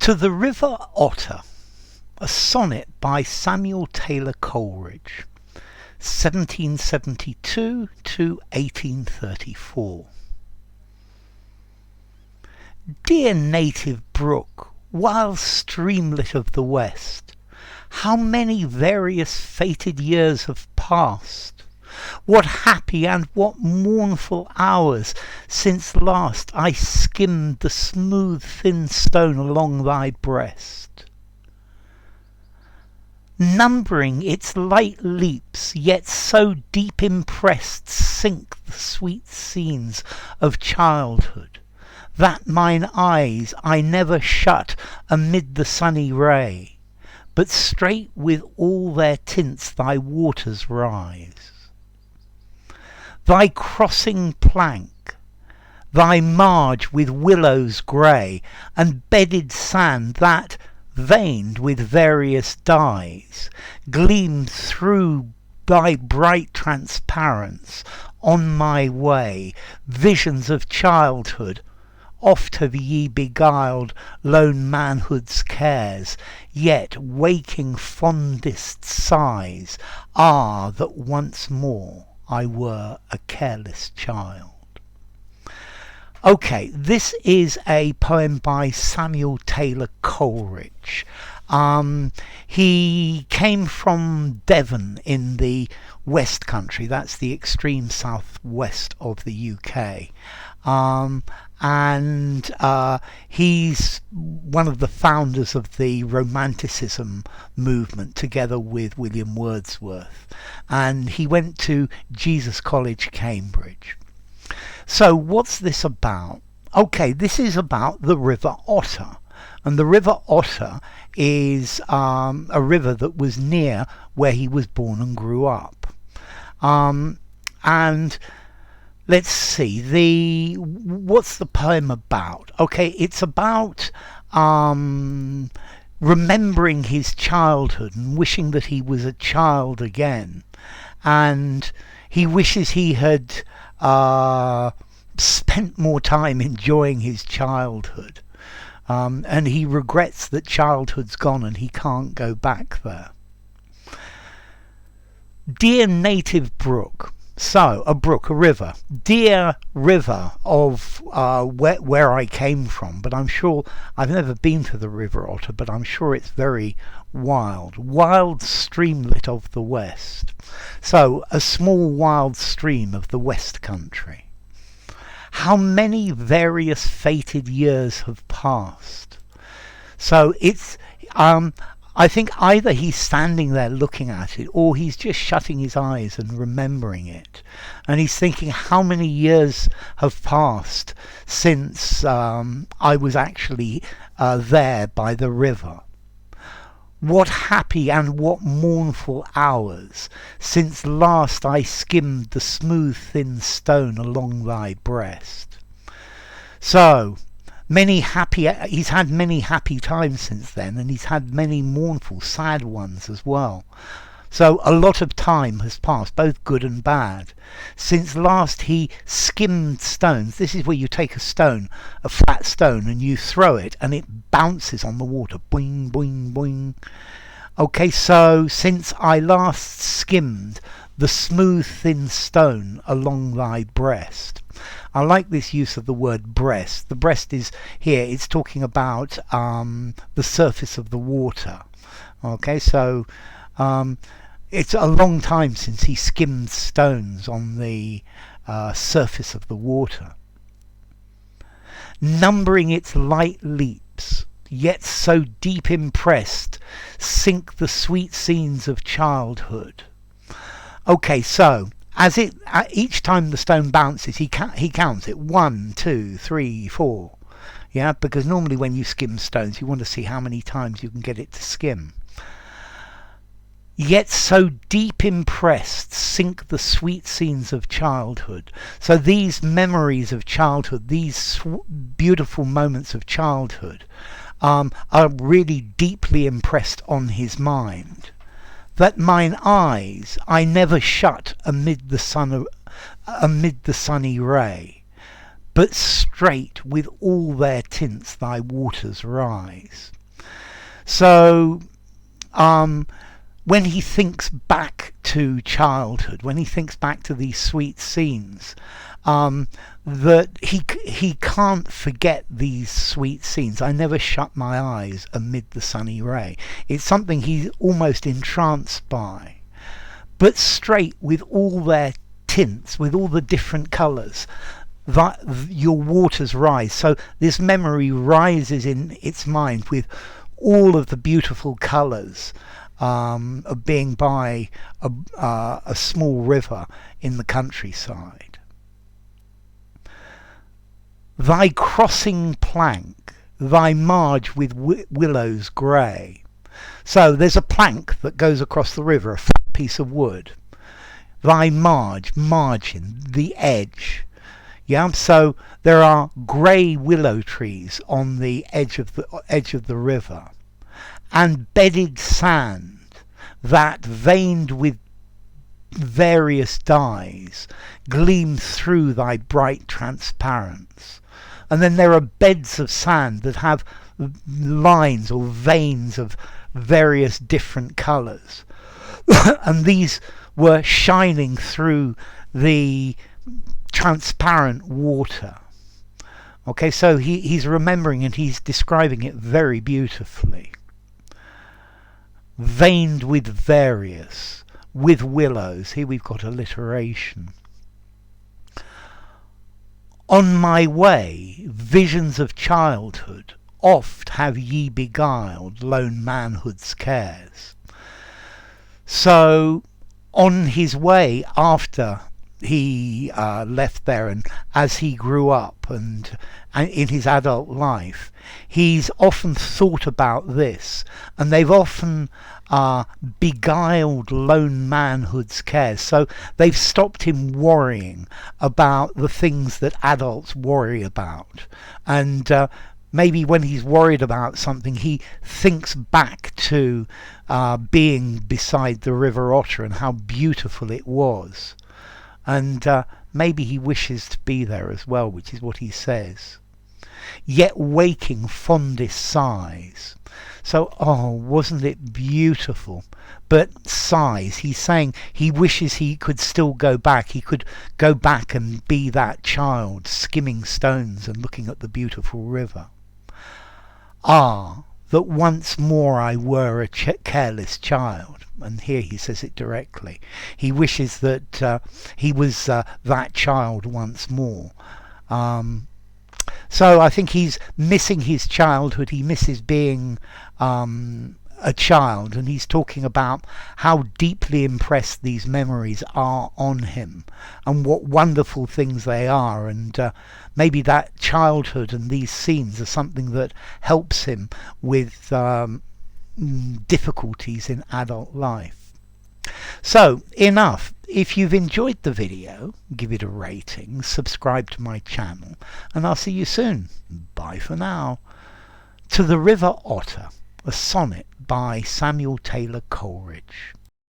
To the River Otter, a sonnet by Samuel Taylor Coleridge, 1772 to 1834. Dear native brook, wild streamlet of the West, how many various fated years have passed! What happy and what mournful hours since last I skimmed the smooth thin stone along thy breast! Numbering its light leaps, yet so deep impressed sink the sweet scenes of childhood, that mine eyes I never shut amid the sunny ray, but straight with all their tints thy waters rise. Thy crossing plank, thy marge with willows grey, and bedded sand that, veined with various dyes, gleamed through thy bright transparence on my way, visions of childhood. Oft have ye beguiled lone manhood's cares, yet waking fondest sighs are that once more I were a careless child. Okay, this is a poem by Samuel Taylor Coleridge. He came from Devon in the West Country, that's the extreme southwest of the UK. And he's one of the founders of the Romanticism movement together with William Wordsworth, and he went to Jesus College, Cambridge. So what's this about? Okay, this is about the River Otter, and the River Otter is a river that was near where he was born and grew up. And let's see, what's the poem about? Okay, it's about remembering his childhood and wishing that he was a child again. And he wishes he had spent more time enjoying his childhood. And he regrets that childhood's gone and he can't go back there. Dear native brook. So, a brook, a river. Dear river of where I came from, but I'm sure, I've never been to the River Otter, but I'm sure it's very wild. Wild streamlet of the West. So, a small wild stream of the West Country. How many various fated years have passed? So, it's I think either he's standing there looking at it or he's just shutting his eyes and remembering it. And he's thinking how many years have passed since I was actually there by the river. What happy and what mournful hours since last I skimmed the smooth thin stone along thy breast. So, he's had many happy times since then, and he's had many mournful, sad ones as well. So a lot of time has passed, both good and bad, since last he skimmed stones. This is where you take a stone, a flat stone, and you throw it, and it bounces on the water. Boing, boing, boing. Okay, so since I last skimmed the smooth thin stone along thy breast. I like this use of the word breast. The breast is here, it's talking about the surface of the water. Okay, so it's a long time since he skimmed stones on the surface of the water. Numbering its light leaps, yet so deep impressed, sink the sweet scenes of childhood. Okay, so each time the stone bounces, he counts it 1, 2, 3, 4. Yeah, because normally when you skim stones, you want to see how many times you can get it to skim. Yet so deep impressed sink the sweet scenes of childhood. So these memories of childhood, these beautiful moments of childhood, are really deeply impressed on his mind. That mine eyes I never shut amid the sunny ray, but straight with all their tints thy waters rise. So when he thinks back to childhood, when he thinks back to these sweet scenes, that he can't forget these sweet scenes. I never shut my eyes amid the sunny ray. It's something he's almost entranced by. But straight with all their tints, with all the different colours, that your waters rise. So this memory rises in its mind with all of the beautiful colours of being by a small river in the countryside. Thy crossing plank, thy marge with willows grey. So there's a plank that goes across the river, a flat piece of wood. Thy margin, the edge. Yeah, so there are grey willow trees on the edge of the river, and bedded sand that, veined with various dyes, gleam through thy bright transparence. And then there are beds of sand that have lines or veins of various different colours, and these were shining through the transparent water. Okay, so he's remembering and he's describing it very beautifully. Veined with various, with willows. Here we've got alliteration. On my way, visions of childhood oft have ye beguiled lone manhood's cares. So on his way, after he left there, and as he grew up and in his adult life, he's often thought about this, and they've often beguiled lone manhood's cares. So they've stopped him worrying about the things that adults worry about, and maybe when he's worried about something, he thinks back to being beside the River Otter and how beautiful it was. And maybe he wishes to be there as well, which is what he says. Yet waking fondest sighs. So, oh, wasn't it beautiful? But sighs. He's saying he wishes he could still go back. He could go back and be that child, skimming stones and looking at the beautiful river. Ah, that once more I were a careless child. And here he says it directly. He wishes that he was that child once more. So I think he's missing his childhood. He misses being a child, and he's talking about how deeply impressed these memories are on him and what wonderful things they are, and maybe that childhood and these scenes are something that helps him with difficulties in adult life. So enough. If you've enjoyed the video, give it a rating, subscribe to my channel, and I'll see you soon. Bye for now. To the River Otter, a sonnet by Samuel Taylor Coleridge.